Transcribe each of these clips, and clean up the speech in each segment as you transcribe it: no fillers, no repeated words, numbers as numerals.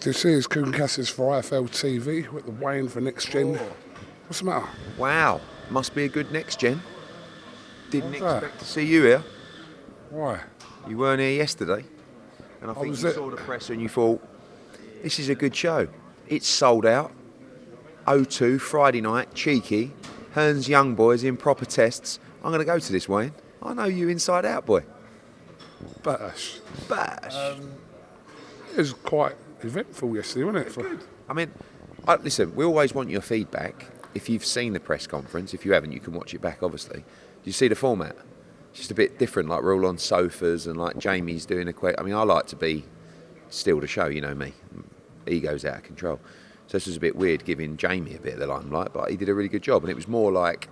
This is Kugan Cassius for IFLTV with the weighing for NXTGEN. What's the matter? Wow, must be a good NXTGEN. Didn't What's that? expect to see you here. Why? You weren't here yesterday. And I think you saw the presser and you thought, this is a good show. It's sold out. O2, Friday night, cheeky. Hearn's young boys in proper tests. I'm going to go to this, Wayne. I know you inside out, boy. Bash. Bash. It was quite eventful yesterday, wasn't it? Good. I mean, listen, we always want your feedback. If you've seen the press conference, if you haven't, you can watch it back, obviously. Do you see the format? It's just a bit different, like we're all on sofas and like Jamie's doing a quick. I mean, I like to be still the show, you know me. Ego's out of control. So this was a bit weird giving Jamie a bit of the limelight, but he did a really good job. And it was more like,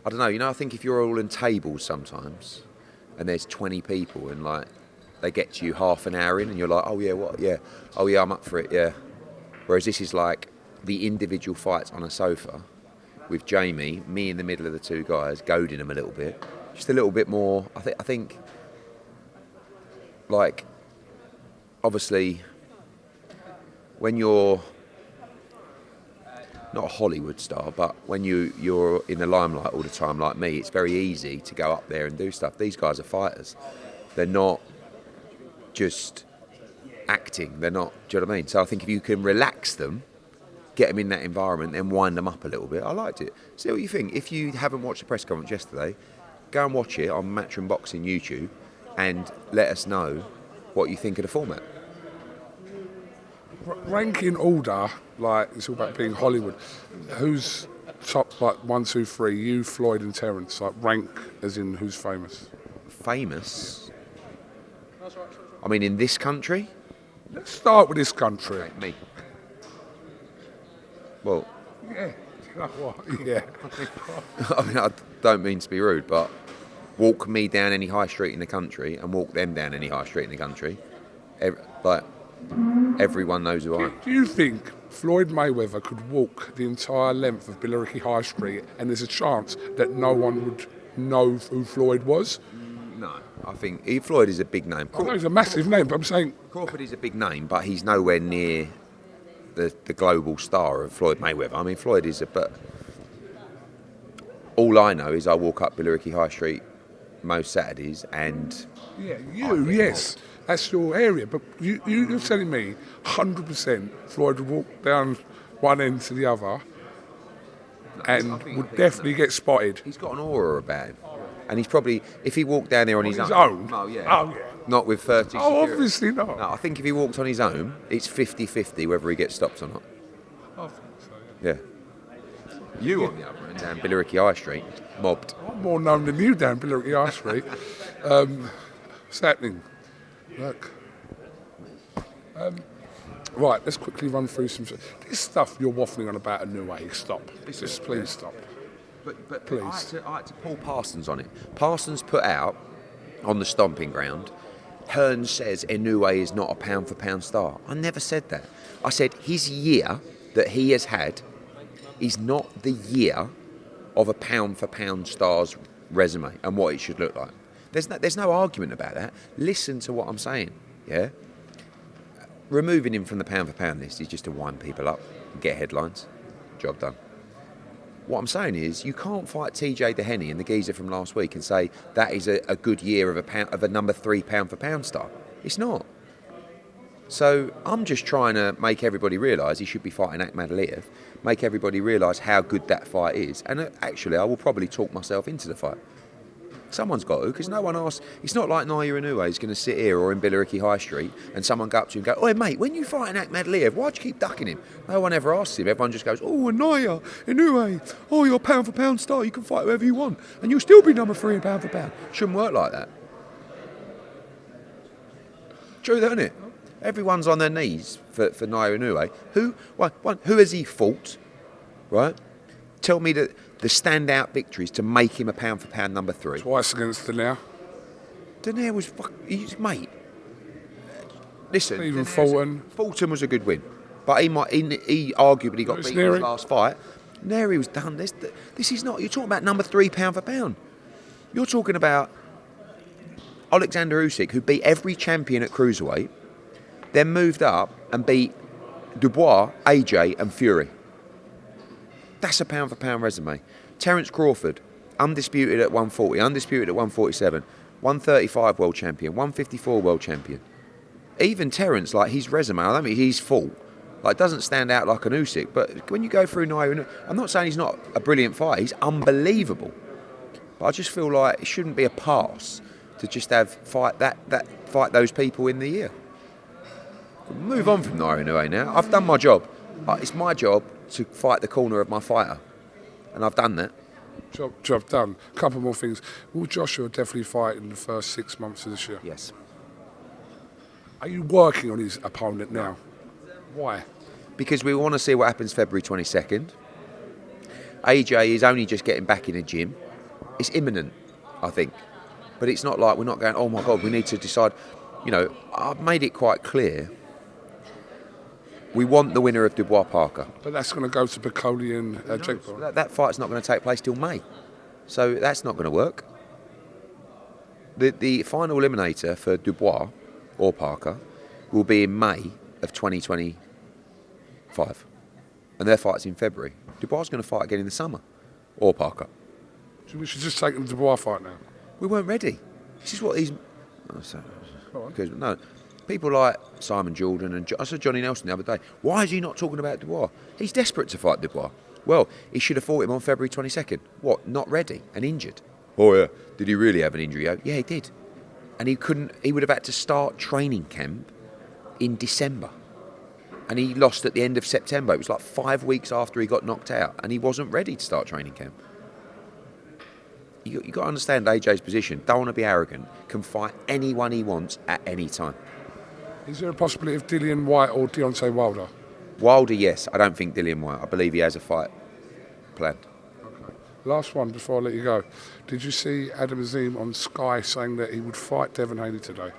I don't know, I think if you're all in tables sometimes and there's 20 people and like they get to you half an hour in and you're like, oh yeah, what? Yeah. Oh yeah, I'm up for it, yeah. Whereas this is like the individual fights on a sofa with Jamie, me in the middle of the two guys, goading them a little bit. Just a little bit more, I think like, obviously, when you're not a Hollywood star, but when you're in the limelight all the time like me, it's very easy to go up there and do stuff. These guys are fighters. They're not just acting. They're not, do you know what I mean? So I think if you can relax them, get them in that environment, then wind them up a little bit. I liked it. See what you think. If you haven't watched the press conference yesterday, go and watch it on Matchroom Boxing YouTube and let us know what you think of the format. Ranking order, like it's all about being Hollywood. Who's top, like 1, 2, 3? You, Floyd, and Terence. Like rank as in who's famous. Famous? I mean, in this country? Let's start with this country. Okay, me. Well. Yeah. You know what? Yeah. I mean, I don't mean to be rude, but walk me down any high street in the country and walk them down any high street in the country. Everyone knows who I am. Do you think Floyd Mayweather could walk the entire length of Billericay High Street and there's a chance that no one would know who Floyd was? No, I think Floyd is a big name. I know he's a massive name, but I'm saying... Crawford is a big name, but he's nowhere near the global star of Floyd Mayweather. I mean, Floyd is but all I know is I walk up Billericay High Street most Saturdays and... Yeah, yes. That's your area, but you're telling me 100% Floyd would walk down one end to the other and would definitely get spotted. He's got an aura about him. And he's probably, if he walked down there on his own. Oh, yeah. Oh, yeah. Not with 30 security. Oh, obviously not. No, I think if he walked on his own, it's 50-50 whether he gets stopped or not. I think so, yeah. You, on the other end, down Billericay High Street, mobbed. I'm more known than you down Billericay High Street. What's happening? Look. Right, let's quickly run through some... This stuff you're waffling on about Inoue, stop. Just please stop. But please. I had to pull Parsons on it. Parsons put out, on the stomping ground, Hearn says Inoue is not a pound-for-pound star. I never said that. I said his year that he has had is not the year of a pound-for-pound star's resume and what it should look like. There's no argument about that. Listen to what I'm saying, yeah? Removing him from the pound-for-pound list is just to wind people up and get headlines. Job done. What I'm saying is, you can't fight TJ Dehenny and the geezer from last week and say that is a good year of a number 3 pound-for-pound star. It's not. So I'm just trying to make everybody realise he should be fighting Akhmadaliev, make everybody realise how good that fight is. And actually, I will probably talk myself into the fight. Someone's got to, because no one asks. It's not like Inoue is going to sit here or in Billericay High Street and someone go up to him and go, "Oi, mate, when you fighting Akhmadaliev, why'd you keep ducking him?" No one ever asks him. Everyone just goes, "Oh, Inoue, oh, you're a pound-for-pound star. You can fight whoever you want. And you'll still be number 3 in pound-for-pound." Shouldn't work like that. True, though, isn't it? Everyone's on their knees for Inoue. Who has he fought, right? Tell me the standout victories to make him a pound-for-pound number 3. Twice against Daenerys. Daenerys was mate. Listen, Even Fulton. Fulton was a good win, but he arguably got beaten in his last fight. Neri was done. This is not. You're talking about number 3 pound-for-pound. You're talking about Alexander Usyk, who beat every champion at cruiserweight, then moved up and beat Dubois, AJ and Fury. That's a pound for pound resume. Terence Crawford, undisputed at 140, undisputed at 147, 135 world champion, 154 world champion. Even Terence, like his resume, I don't mean he's full. Like, doesn't stand out like an Usyk, but when you go through Inoue, I'm not saying he's not a brilliant fighter, he's unbelievable. But I just feel like it shouldn't be a pass to just fight those people in the year. Move on from Inoue now. I've done my job. It's my job to fight the corner of my fighter, and I've done that. Job done. A couple more things. Will Joshua definitely fight in the first 6 months of this year? Yes. Are you working on his opponent now? Why? Because we want to see what happens February 22nd. AJ is only just getting back in the gym. It's imminent, I think. But it's not like we're not going, oh my God, we need to decide. You know, I've made it quite clear. We want the winner of Dubois Parker. But that's going to go to Piccoli and Jake Paul. That fight's not going to take place till May. So that's not going to work. The final eliminator for Dubois or Parker will be in May of 2025. And their fight's in February. Dubois is going to fight again in the summer. Or Parker. So we should just take the Dubois fight now? We weren't ready. This is what these... No, people like Simon Jordan and I said Johnny Nelson the other day, why is he not talking about Dubois? He's desperate to fight Dubois. Well, he should have fought him on February 22nd. What, not ready and injured? Oh yeah, did he really have an injury? Yeah, he did. And he would have had to start training camp in December. And he lost at the end of September. It was like 5 weeks after he got knocked out and he wasn't ready to start training camp. You've got to understand AJ's position. Don't want to be arrogant. Can fight anyone he wants at any time. Is there a possibility of DILLIAN WHYTE or Deontay Wilder? Wilder, yes. I don't think DILLIAN WHYTE. I believe he has a fight planned. Okay. Last one before I let you go. Did you see Adam Azim on Sky saying that he would fight Devin Haney today?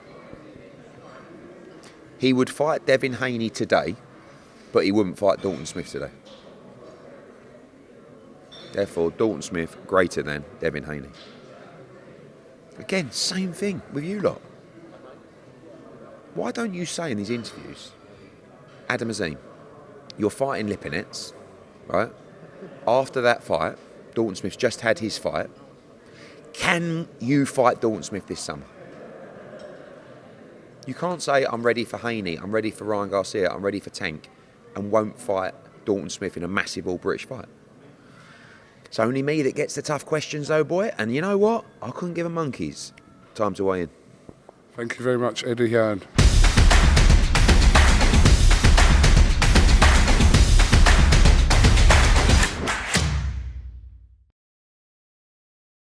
He would fight Devin Haney today, but he wouldn't fight Dalton Smith today. Therefore, Dalton Smith greater than Devin Haney. Again, same thing with you lot. Why don't you say in these interviews, Adam Azim, you're fighting Lipinets, right? After that fight, Dalton Smith's just had his fight. Can you fight Dalton Smith this summer? You can't say, I'm ready for Haney, I'm ready for Ryan Garcia, I'm ready for Tank, and won't fight Dalton Smith in a massive all-British fight. It's only me that gets the tough questions, though, boy. And you know what? I couldn't give a monkey's. Time to weigh in. Thank you very much, Eddie Hearn.